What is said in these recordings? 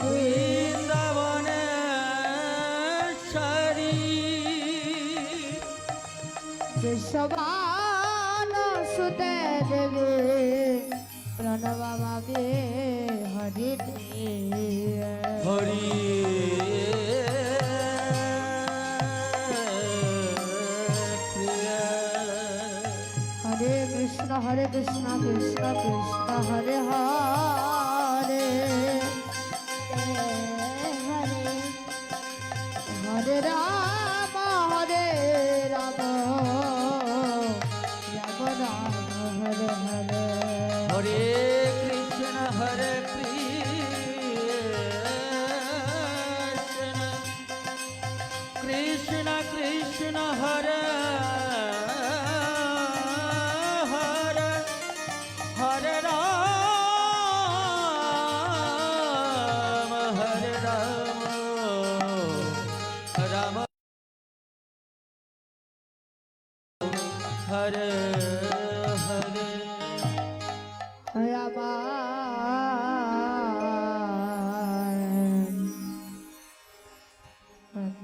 বৃন্দাবনেশ্বরী বিশ্ববান সুতে দেবে প্রণবামে হরি হরি হরে কৃষ্ণ কৃষ্ণ কৃষ্ণ হরে হরে হরে রাম হরে রাম রাম রাম হরে হরে হরে কৃষ্ণ কৃষ্ণ কৃষ্ণ হরে হরে হরে রাম রাম হরে হরে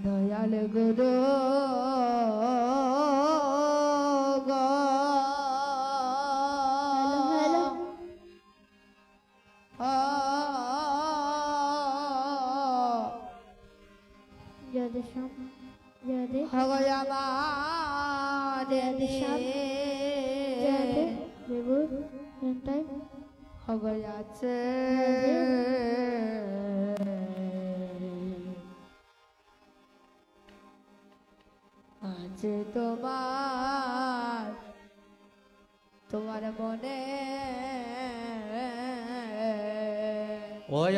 দয়াল গুরু হগয়াছে আজ তোমার মনে ওই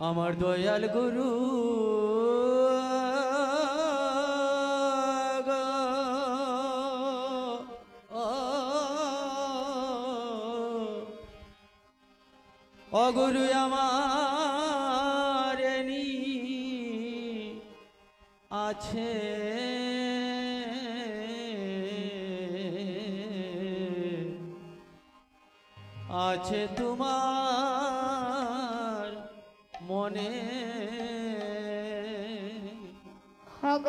আমার দয়াল গুরু অগুরু আমার আছে আছে তোমার মনে হগ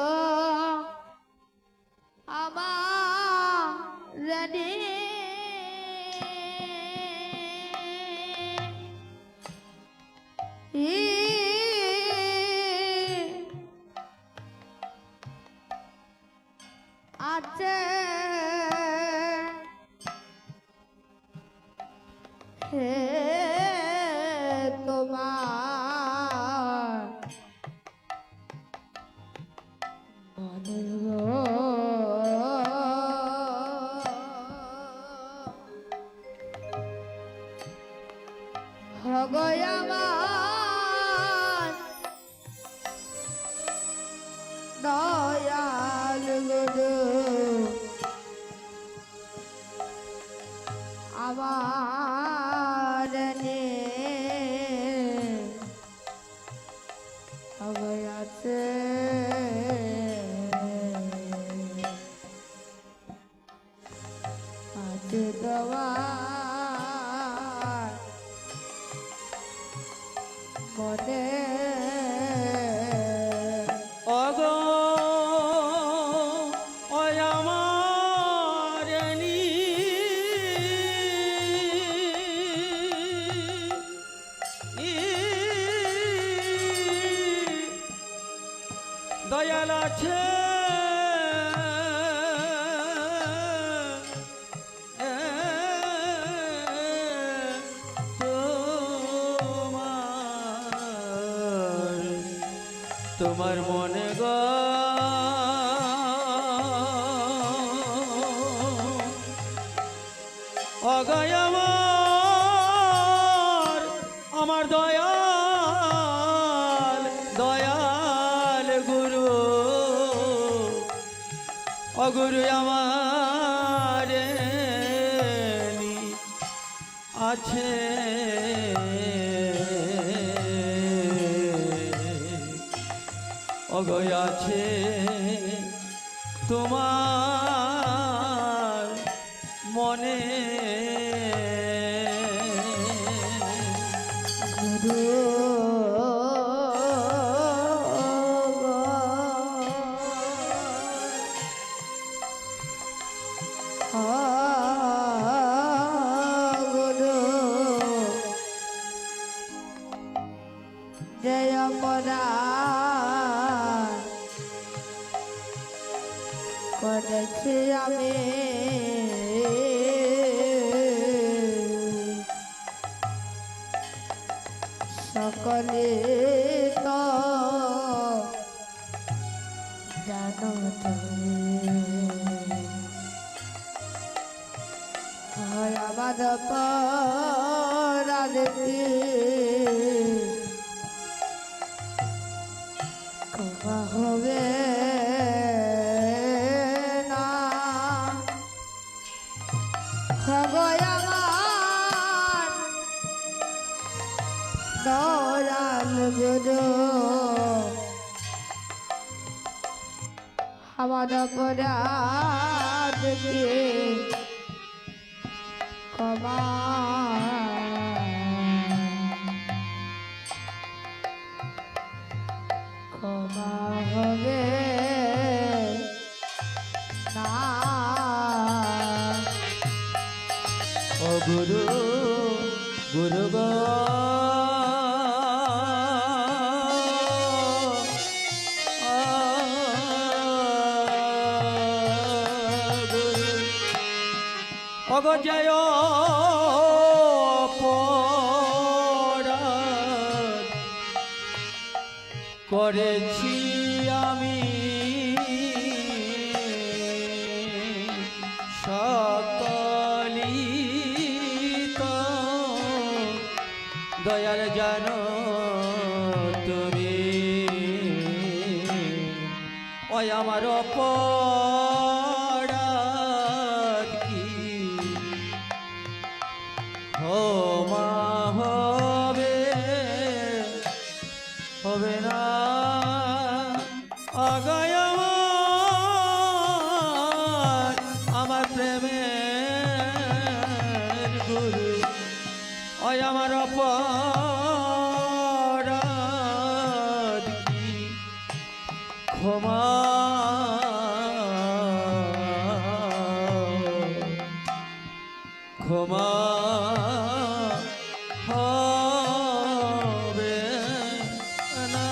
আমার রানী আছে হে তোমার হগয় আমার দয়াল গুরু আমার হগয়াছে আজ তোমার মনে অগো ওই আমার দয়াল আছে তোমার মনে গো অগয় আমার দয়াল দয়াল গুরু অগুরু আমার আছে অগয় আছে তোমার মনে গুরু গুরু জয় অপরাধ করেছি আমি সকলে তো জানো তুমি হয় আমার অপরাধ কি ক্ষমা হবে না খবর আমার দয়াল গুরু আমার অপরাধ কি ক্ষমা ক্ষমা হবে না ও গুরু গুরু গো অগজয় অপরাধ করেছি আমি সকলি তো দয়াল জানো তুমি ওই আমার অপরাধ কি ক্ষমা হবে হবে না আগায় আমার প্রেমের গুরু ওই আমার অপরাধ কি ক্ষমা ক্ষমা হবে না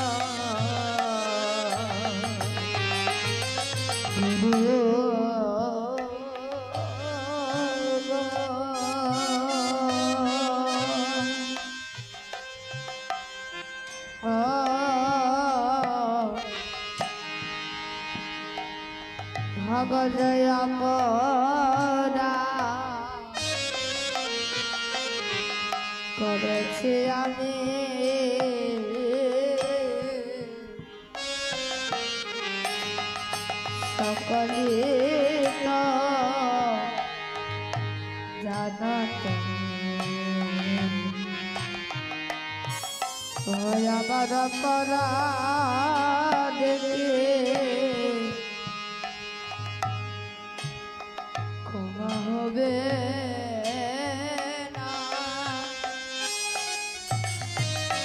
ভগজয় অপরাধ করেছি আমি সকলে তো জানো তুমি আমার অপরাধ ক্ষমা হবে না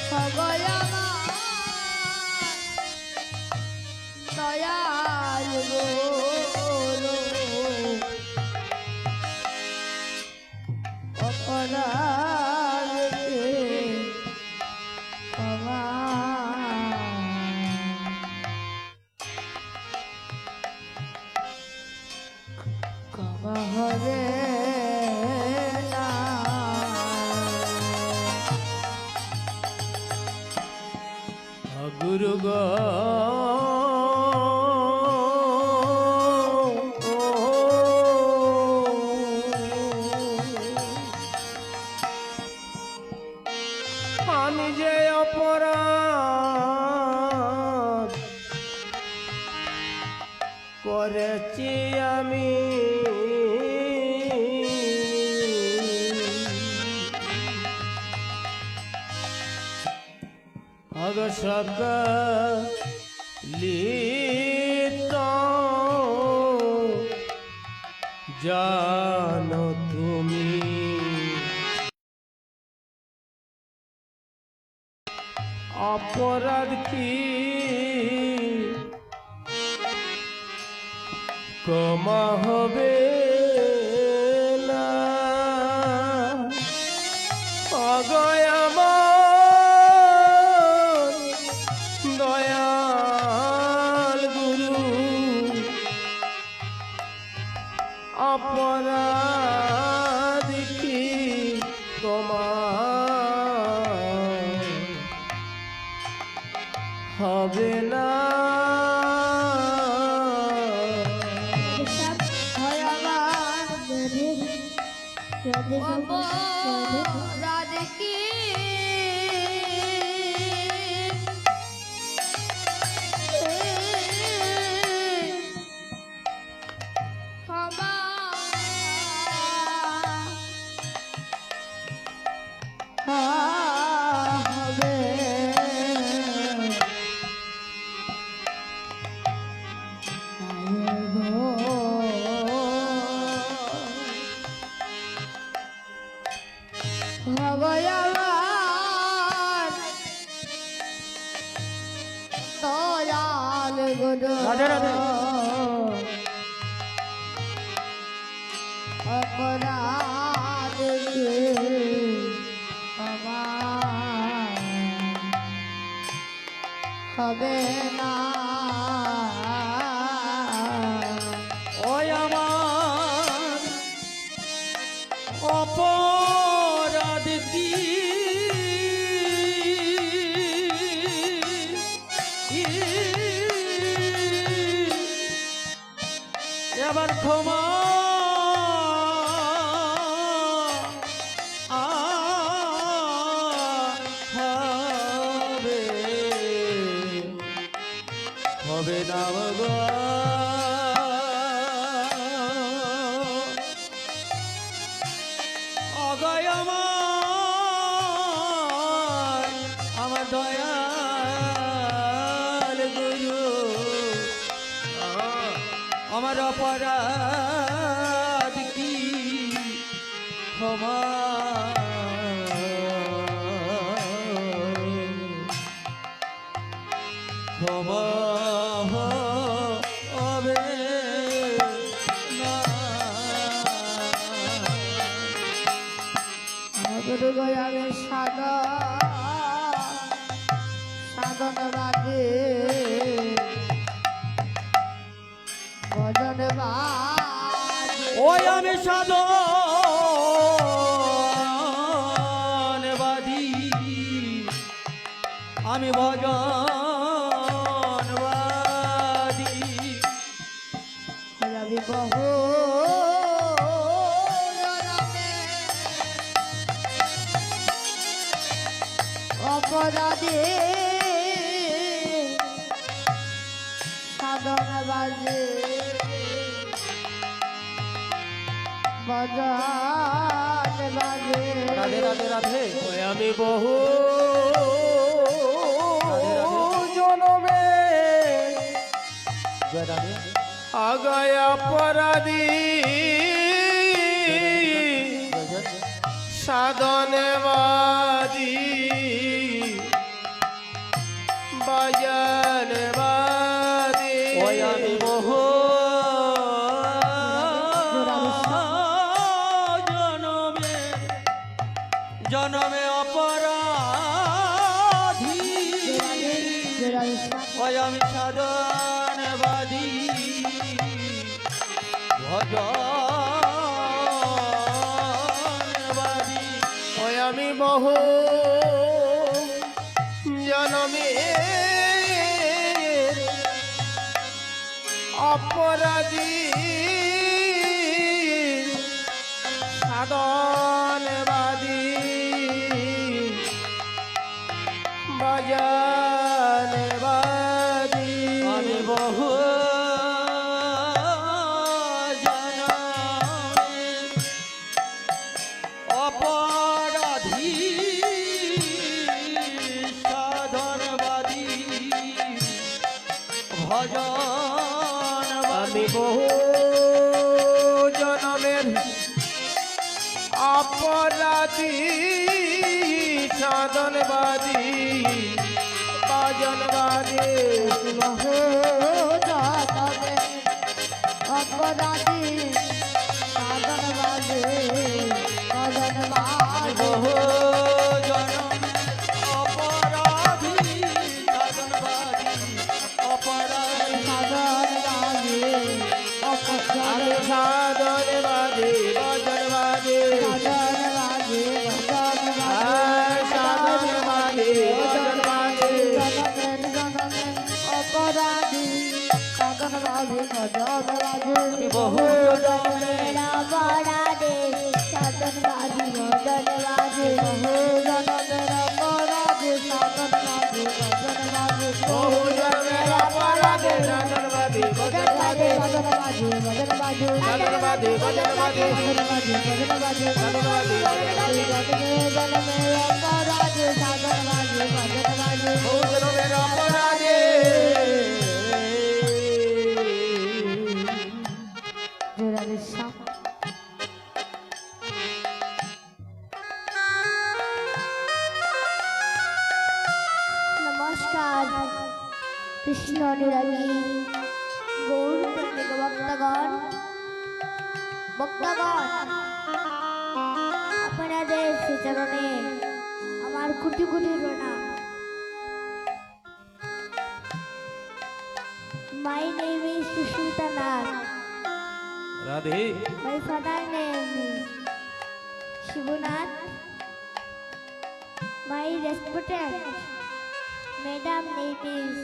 খবর আমার দয়াল গুরু অপরাধ ক্ষমা ক্ষমা হবে না গুরু গো আমি যে অপরাধ করেছি আমি সকলিত জানো তুমি অপরাধ কি ক্ষমা হবে না অগয় আমার দয়াল গুরু অপরাধ কি ক্ষমা হবে না হয় আমার অপরাধ কি ক্ষমা হবে ভগবান দয়াল গুরু রাধে রাধে। অপরাধ ক্ষমা হবে না ওই আমার অপরাধ কি এবার ক্ষমা হবে হবে না গো অগয় আমার দয়াল গুরু আমার অপরাধ কি ক্ষমা ক্ষমা হবে না গুরু আমি সাধন বাদে ভজন বাদে ওই আমি সাধনবাদী আমি ভজনবাদী আমি বহু অপরাধী সাধন বাজে ভজন বাজে রাধে রাধে রাধে ওই আমি বহু জনমে জয় রাধে আগায় অপরাধী সাধনবাদী বাজনবাদী ওই আমি বহু জনমে অপরাধী ওই আমি সাধনবাদী ভজনবাদী ওই আমি বহু জনমে অপরাধী সাধনবাদী বাজনবাদী আমি বহু অপরাধী সাধনবাদী ভজন আমি বহু জন জনমের অপরাধী সাধনবাদী ভজনবাদী বহু জনমে অপরাধী সাধনবাদী ভজনবাদী বহু জনম অপরাধী সাধনবাদী অপরাধী সাধনবাদী আমি সাধনবাদী ভজনবাদী সাধনবাদী সাধনবাদী ভজনবাদী অপরাধী সাধনবাদী ভজনবাদী বহু জনমের অপরাধী সাধনবাদী ভজনবাদী বহু জনমের অপরাধী সাধনবাদী ভজনবাদী বহু জনমের অপরাধী সাধনবাদী ভজনবাদী ভজনবাদী ভজনবাদী সাধনবাদী ভজনবাদী ভজনবাদী ভজনবাদী সাধনবাদী ভজনবাদী জনমের অপরাধী সাধনবাদী ভজনবাদী বহু জনমের অপরাধী জোরাদের সাপ নমস্কার কৃষ্ণ অনুরাগী গৌর পণ্ডিত ভক্তগণ আপনাদের শ্রীচরণে আমার কোটি কোটি প্রণাম। My name is Sushmita Nath. Radhe My father name is Shibunath. My respected madam name is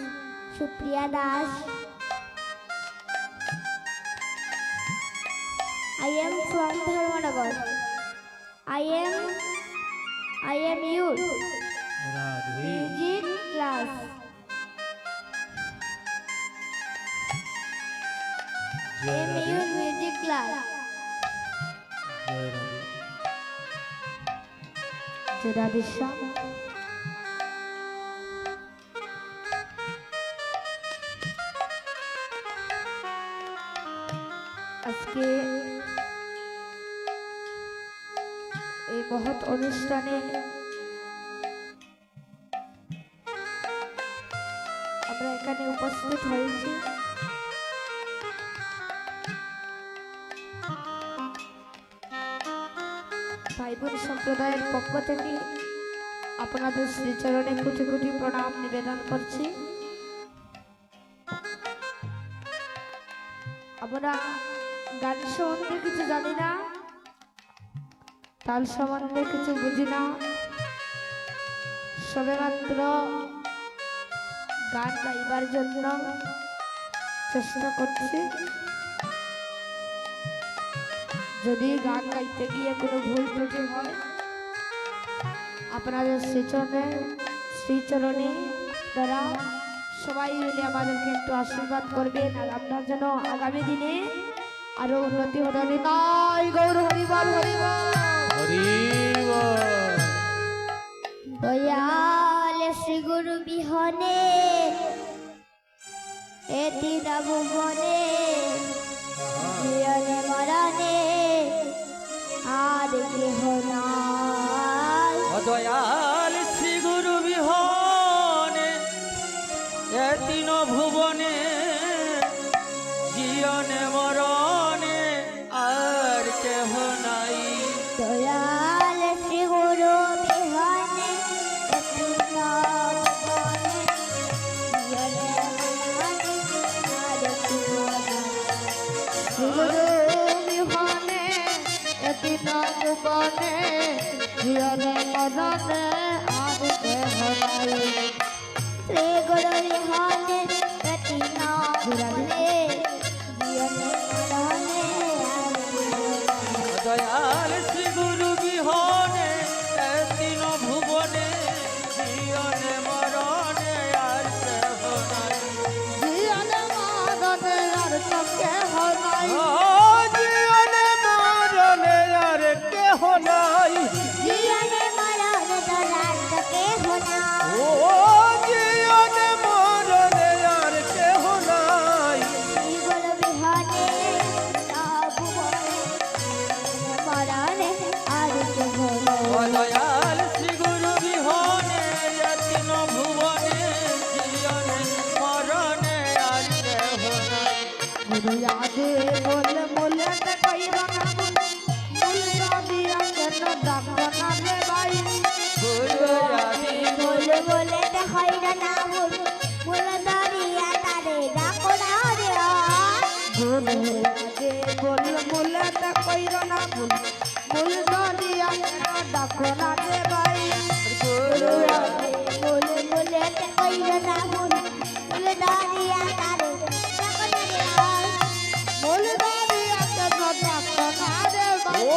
Supriya Das. I am from Dharmanagar. I am youth Radhe music class. I am youth music class. জোরাদিশা আজকে এই মহৎ অনুষ্ঠানে আমরা এখানে উপস্থিত হয়েছি ভাই বোন সম্প্রদায়ের পক্ষ থেকে আপনাদের শ্রীচরণে কোটি কোটি প্রণাম নিবেদন করছি। আমরা গান সম্বন্ধে কিছু জানি না, তাল সম্বন্ধে কিছু বুঝি না, সবেমাত্র গান গাইবার জন্য চেষ্টা করছি। যদি গান গাইতে গিয়ে কোনো ভুল ত্রুটি হয় আপনাদের শ্রীচরণে দ্বারা সবাই মিলে আমাদেরকে একটু আশীর্বাদ করবেন আর আপনার জন্য আগামী দিনে আরো উন্নতি হতে হবে। তাই গৌর হরিবল হরিবল দয়াল শ্রী গুরু বিহনে এতি ভুবনে জীবনে মরণে আর কেহ নাই। দয়াল শ্রী গুরু বিহনে এ তিন ভুবনে জীবনে মরণে আর কেহ নাই। দয়াল শ্রী গুরু বিহনে এতি ভুবনে জীবনে মরণে আর কেহ নাই। শ্রী গুরু বিহনে এতি ভুবনে জীবনে মরণে আর কেহ নাই। শ্রী গুরু বিহনে এতি ভুবনে জীবনে মরণে আর কেহ নাই। দয়াল শ্রী গুরু বিহনে এ তিন ভুবনে জীবনে মরণে আর কেহ নাই। জীবনে মরণে আর কেহ নাই। ও জীবনে মরণে আর কেহ নাই। জীবনে মরণে আর কেহ নাই। ও জীবনে মরণে আর কেহ নাই। यादे बोल बोले ते कोई रना बोल दिया केन डाकना रे भाई गुरु आदि बोल बोले ते खैर ना बोल बोल दरिया तारे डाको ना रे गुरु यादे बोल बोले ते कोई रना बोल दिया केन डाकना रे भाई गुरु बोले बोले ते खैर ना बोल बोल दरिया तारे डाको ना रे बोल दिया केन डाकना रे भाई ও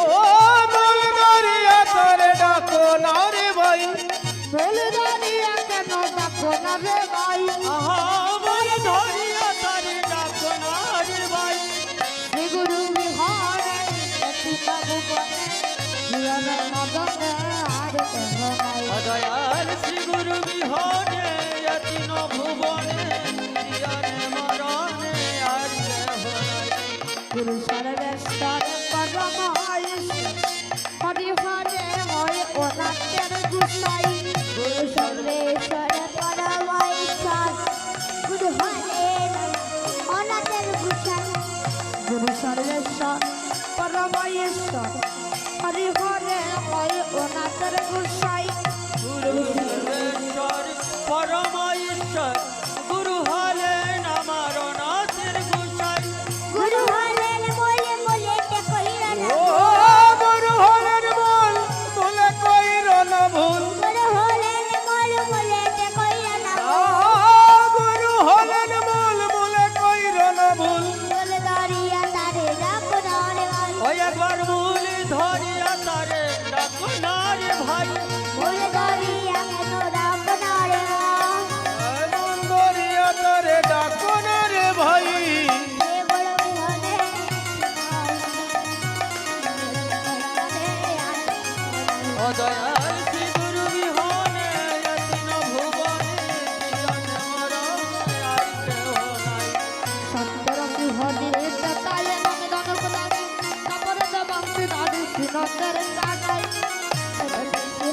মন দরিয়া তারে ডাকো না রে ভাই बोल दिया केन डाकना रे भाई আহা মন দরিয়া তারে ডাকো না রে ভাই श्री गुरु बिहारे अति बाबू बने जीवन मदन आर कहनाई অদয়াল শ্রী গুরু বিহনে অতি ন ভুবনে জিয়নে মরণে আর কেহ নাই गुरु सर्वेश्वर परमायुष हरि हरे होय ओनातेर गुसाई गुरु सर्वेश्वर परमाईश्वर गुरु हरे अनाथर गुसाई गुरु सर्वेश्वर परमायुष हरि हरे होय ओनातेर गुसाई গুরু সর্বেশ্বর পরম ঈশ্বর গুরু হলেন আমার অনাথের গোসাই गुरु हरे बोले बोले ते कहिरा ना ও গুরু হলেন বল বলে কইর না ভুল गुरु हरे बोले बोले ते कहिरा ना গুরু হলেন বল বলে কইর না ভুল बोल दरिया तारे डाको ना रे भाई ওই একবার মূল ধরিয়া তারে ডাকো না রে ভাই बोल दरिया के तो डाको ना रे মন ধরিয়া তারে ডাকো না রে ভাই ये बोलो हरे অদয়াল শ্রী গুরু বিহনে অতি ন ভুবনে জীবনে মরণে আর কেহ নাই সত্তর কি হরি তাতায় নাম দান প্রদানে তাপরে দেবাংশী দাদি সিনন্দের কানাই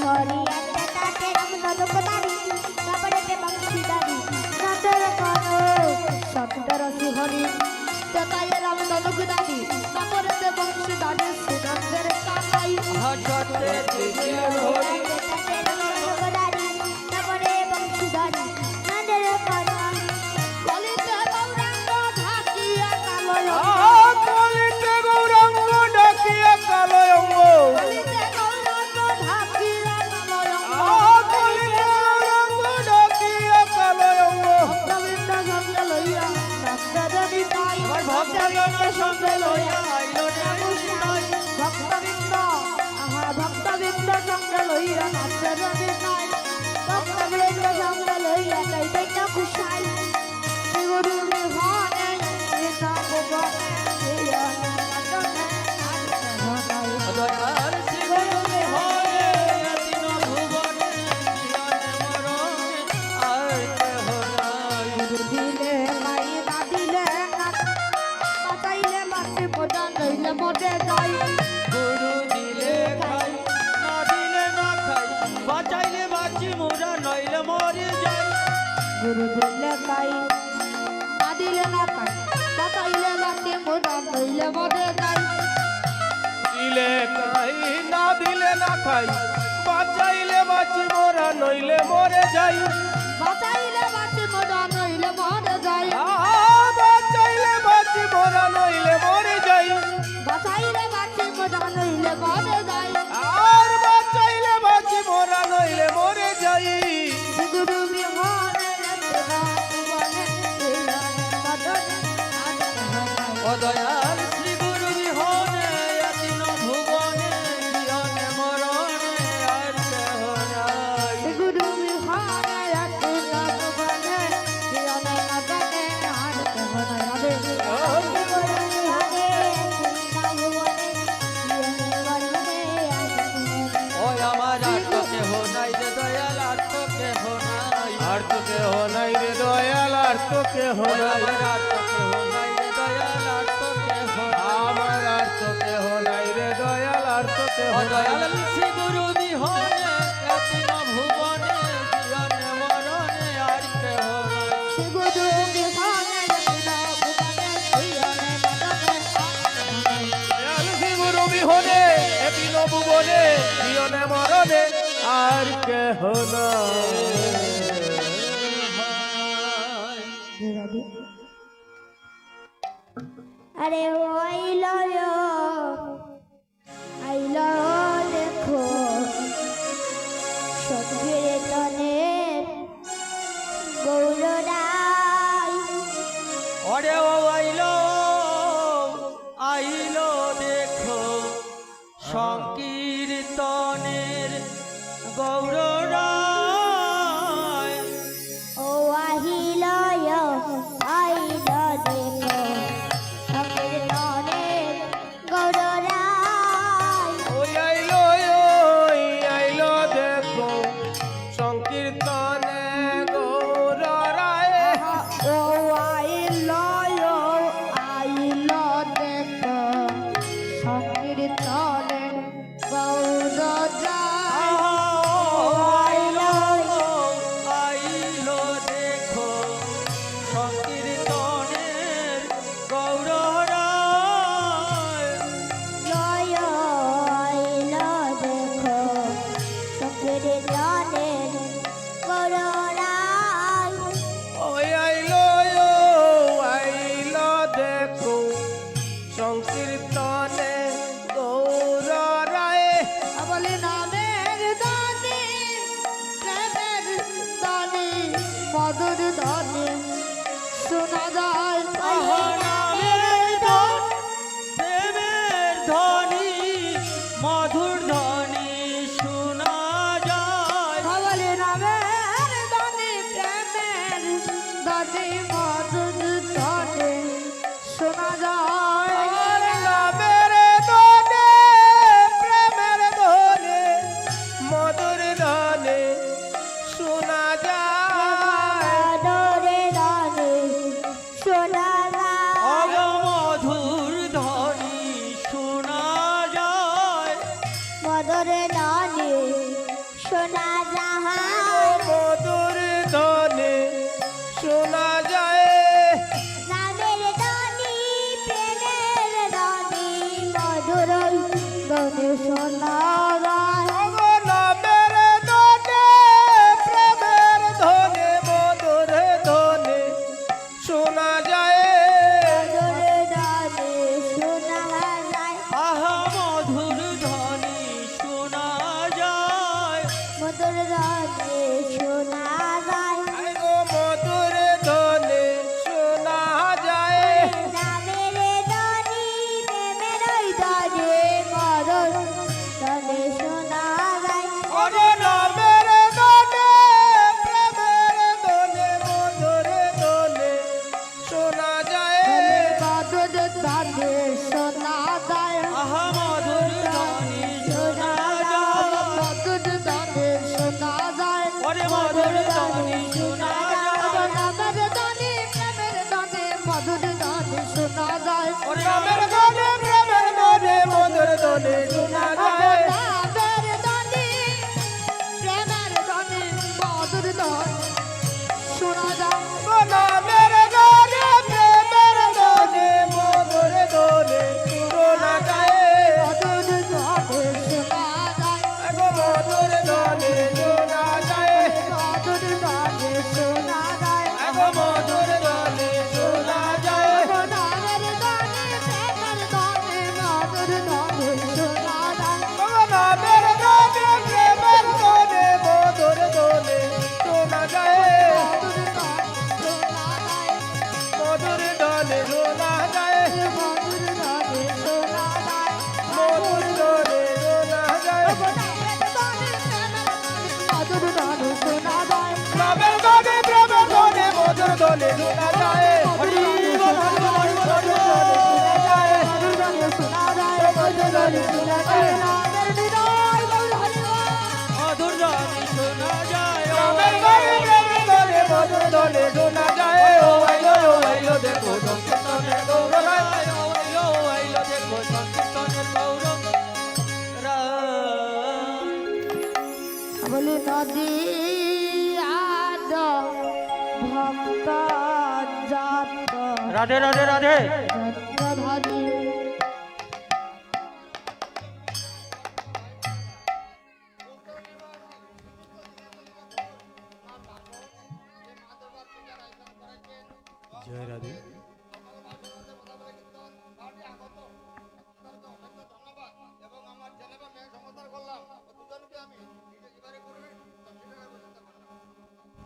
हरि अट्टे ताटे रम दो कोतारी कपड़े पे बंसी दादी নন্দের কানাই সত্তর কি হরি তাতায় নাম দান প্রদানে তাপরে দেবাংশী দাদি সিনন্দের কানাই হাজতে দিকে হরি ताटे रम दो कोतारी कपड़े बंसी दादी नंदर काना বলিতে গৌরাঙ্গ ঢাকিয়া কালয় কলিতে গৌরাঙ্গ ডাকিয়া কালয়ঙ্গ বলিতে গৌরাঙ্গ ঢাকিয়া কালয় কলিতে গৌরাঙ্গ ডাকিয়া কালয়ঙ্গ ভক্তবৃন্দ সঙ্গে লইয়া ভক্তদের নিতাই আমার ভক্তগণ সঙ্গে লইয়া আইল রে নিতাই ভক্তবৃন্দ ভক্তবৃন্দ সঙ্গে লইয়া ভক্তদের নিতাই ভক্তবৃন্দ সঙ্গে লইয়া যাইতে না খুশাই শ্রী গুরু বিহারে কৃষ্ণ ভুবনে জীবনে মদনে অদয়াল শ্রী গুরু বিহনে অতি ন ভুবনে জীবনে মরণে আর কেহ নাই দিলে নাই না দিলে না বাঁচাইলে মাসে বোঝা নইলে মরে যাই গুরু দিলে খাই না দিলে না খাই বাঁচাইলে বাঁচি মোরা নইলে মরে যাই গুরু দিলে খাই না দিলে না খাই বাঁচাইলে মাসে বোঝা নইলে মরে যাই দিলে খাই না দিলে না খাই বাঁচাইলে বাঁচি মোরা নইলে মরে যাই বাঁচাইলে মাসে বোঝা নইলে মরে যাই বাঁচাইলে বাঁচি মোরা নইলে মরে যাই বাঁচাইলে মাসে বোঝা নইলে মরে যাই আর বাঁচাইলে বাঁচি মোরা নইলে মরে যাই গুরু বিহারে ভুবনে জীবনে মদনে অদয়াল শ্রী গুরু বিহনে অতি ন ভুবনে জীবনে মরণে আর কেহ নাই গুরু বিহারে কৃষ্ণ ভুবনে জীবনে মদনে আর কেহ নাই ওই আমার আর তো কেহ নাই রে দয়াল আর তো কেহ নাই আর তো কেহ নাই রে দয়াল আর তো কেহ নাই আর তো কেহ নাই রে দয়াল আর তো কেহ আমার আর তো কেহ নাই রে দয়াল আর তো কেহ দয়াল শ্রী গুরু বিহনে অতি ন ভুবনে জীবনে মরণে আর কেহ নাই গুরু বিহারে কৃষ্ণ ভুবনে জীবনে ভুবনে জীবনে মরণে আর কেহ নাই। আরে আইল দেখো সংকীর্তনের গৌররাই। ওরে ও আইলো আইলো দেখো সংকীর্তনের গৌররায়। ও আহিল আইল দেখো সংকীর্তনের গৌররাই। ওই আইলো দেখো সংকীর্তনে গৌররায়। ও আইল দেখো সংকীর্তনের গৌররায়। আইলো দেখো সংকীর্তনের গৌররায়। আইল দেখো সংকীর্তনের গৌররাই। ওই আইলো দেখো সংকীর্তনে গৌররায়। বলে নামের দানে প্রেমের দানে মধুর দানে শোনা যায়। নামের ধন প্রেমের ধ্বনি মধুর ধ্বনি শোনা যায়। বলে নামের দানে প্রেমের দানে মধুর দানে শোনা যায়। নামের ধনে প্রেমের ধ্বনি মধুর ধ্বনি শোনা যায়। মধুরে গানে শোনা যায়। মধুর ধ্বনি শোনা যায়। মধুরে গানে শোনা যায়। মধুর ধ্বনি শোনা যায়। নামের দানি প্রেমের দানি মধুর গানে শোনা যায়। নামের ধনে প্রেমের ধ্বনি মধুর ধ্বনি শোনা যায়। মধুরে গানে শোনা যায়। আহা মধুর ধ্বনি শোনা যায়। মধুর গানে শোনা যায়। মধুর ধ্বনি শোনা যায়। নামের দানি প্রেমের দানি মধুর গানে শোনা যায়। ওরে নামের ধনে প্রেমের ধ্বনি মধুর ধ্বনি শোনা যায়। মধুর দানে শোনা যায়। আহা মধুর ধ্বনি শোনা যায়। মধুর দানে শোনা যায়। ওরে মধুর ধ্বনি শোনা যায়। নামের দানে প্রেমের দানে মধুর দানে শোনা যায়। ওরে নামের ধনে প্রেমের ধ্বনি মধুর ধ্বনি শোনা যায়। নামের দানে প্রেমের দানে মধুর দানে শোনা যায়। ও নামের ধনে প্রেমের ধ্বনি মধুর ধ্বনি শোনা যায়। মধুর দানে শোনা যায়। গো মধুর ধ্বনি শোনা যায়। মধুর দানে শোনা যায়। গো মধুর ধ্বনি শোনা যায়। নামের দানে প্রেমের দানে মধুর দানে শোনা যায়। ও নামের ধনে প্রেমের ধ্বনি মধুর ধ্বনি শোনা যায়। মধুর ধ্বনি শোনা যায়। মধুর ধ্বনি শোনা যায়। নামের ধনে প্রেমের ধ্বনি মধুর ধ্বনি শোনা যায়। হরি বল হরি বল হরি বল হরি বল শোনা যায়। মধুর ধ্বনি শোনা যায়। মধুর ধ্বনি শোনা যায়। নামের ধনে প্রেমের ধ্বনি মধুর ধ্বনি শোনা যায়। ও আইলো দেখো সংকীর্তনের গৌররায়। ও আইলো দেখো সংকীর্তনের গৌররায়। বলি নদী আদ ভক্ত জাত রাধে রাধে রাধে। যত্রধারী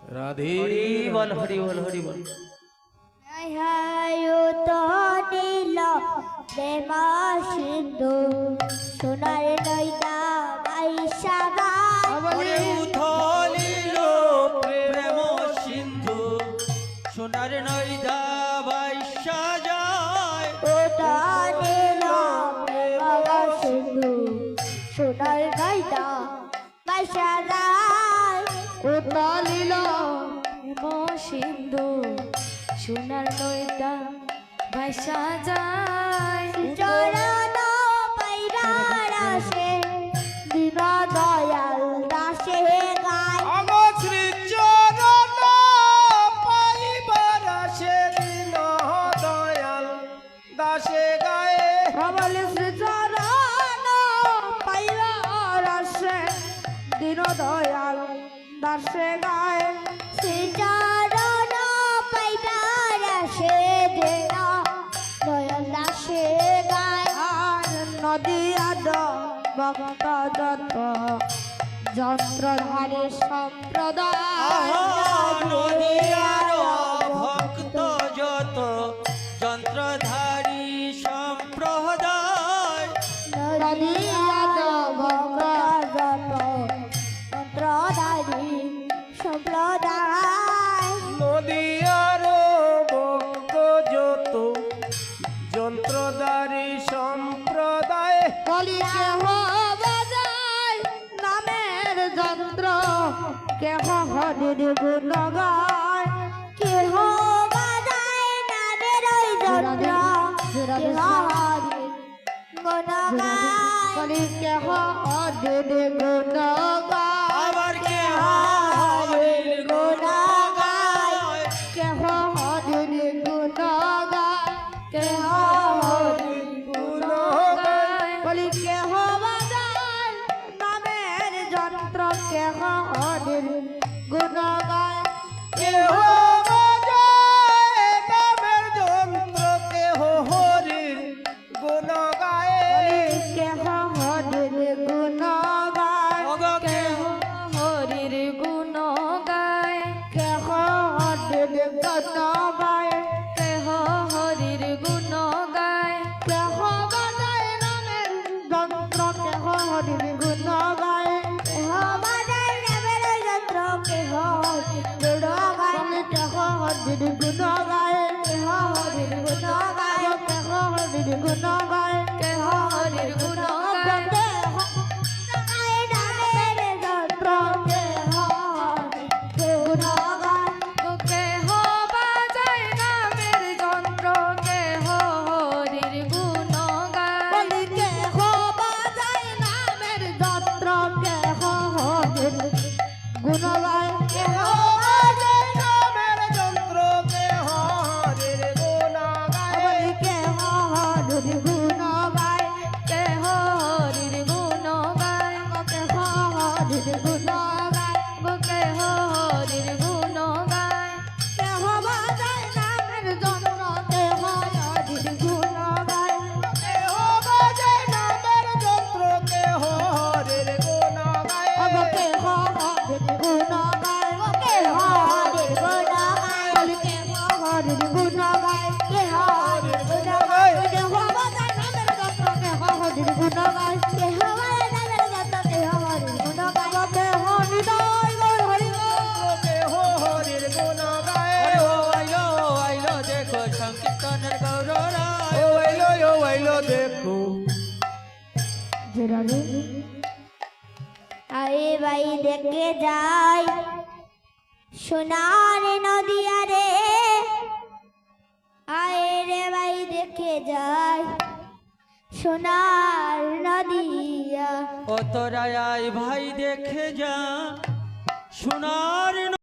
রাধে হরি বল হরি বল হরি বল। হায় হায় ও তো নীল প্রেম সিন্ধু সোনার নইদা বাইশা গায় ওরে উথলিল প্রেম সিন্ধু সোনার নইদা বাইশা যায় ও তো নীল প্রেম সিন্ধু সোনার নইদা বাইশা গায় উতালিল সিন্ধু সোনার নইদা ভাইসা যায় চরণ পাইবার আসে দিন দয়াল দাসে গায় আমার শ্রী চরণ পাইবার আসে দিন দয়াল দাসে গায়ে আমার শ্রী চরণ পাইবার আসে দিন দয়াল দাসে গায় শ্রীচরণ পাইবার আসে দিন দয়াল দাসে গায় আর নদী আদ ভক্ত যত যন্ত্রধারী সম্প্রদায় নদীয়ার ভক্ত যত যন্ত্রধারী সম্প্রদায় নদী আদ ভক্ত যত মন্ত্রধারী সম্প্রদায় নদীয়ার ভক্ত যত যন্ত্রধারী সম্প্রদায় কলিকে বাজায় নামের যন্ত্র কেহ হরির গুণ গায় কেহ বাজায় নামের ওই যন্ত্র কেহ হরি গুণ গায় কলিকে হরির গুণ গায় আবার কে হরির গুণ গায় কেহ হরির গুণ গায় কেহ হরির গুণ গায় বলি কেহ বাজায় নামের যন্ত্র কেহ হরির গুণ গায় কেহ বাজায় নামের যন্ত্র কেহ হরির গুণ গায় কেহ হরির গুণ গায় ওগো কেহ হরির গুণ গায় কেহ হরির গুণ গায় কেহ হরির গুণ গায় কেহ বাজায় নামের যন্ত্র কেহ হরির গুণ গায় কেহ বাজায় নামের ওই যন্ত্র কেহ হরি গুণ গায় বলে কেহ হরির গুণ গায় কেহ হরির গুণ গায় কেহ হরির গুণ গায় কেহ হরির গুণ গায় গায় নামের যন্ত্র কেহ হরি গুণ গায় কেহ বাজায় নামের যন্ত্র কেহ হরির গুণ গায় বলি কেহ বাজায় নামের যন্ত্র কেহ হরির গুণ গায় কেহ বাজায় নামের যন্ত্র কেহ হরির গুণ গায় বলি কেহ হরির গুণ গায় কেহ হরির গুণ গায় কেহ হরির গুণ গায় কেহ হরির গুণ গায় কেহ বাজায় নামের যন্ত্র কেহ হরির গুণ গায় কেহ বাজায় নামের যন্ত্র কেহ হরির গুণ গায় কেহ হরির গুণ গায় কেহ হরির গুণ গায় বলি কেহ হরির গুণ গায় কেহ হরির গুণ গায় কেহ বাজায় নামের যন্ত্র কেহ হরির গুণ গায় কেহ বাজায় নামের যন্ত্র কেহ হরির গুণ গায় কেহ নিতাই গৌর হরি কেহ হরির গুণ গায় ও আইলো দেখো সংকীর্তনের গৌররায় ও আইলো দেখো আরে ভাই দেখে যাই সোনার নদিয়া রে আরে রে ভাই দেখে যাই সোনার নদিয়া ও তোরা আয় ভাই দেখে যা সোনার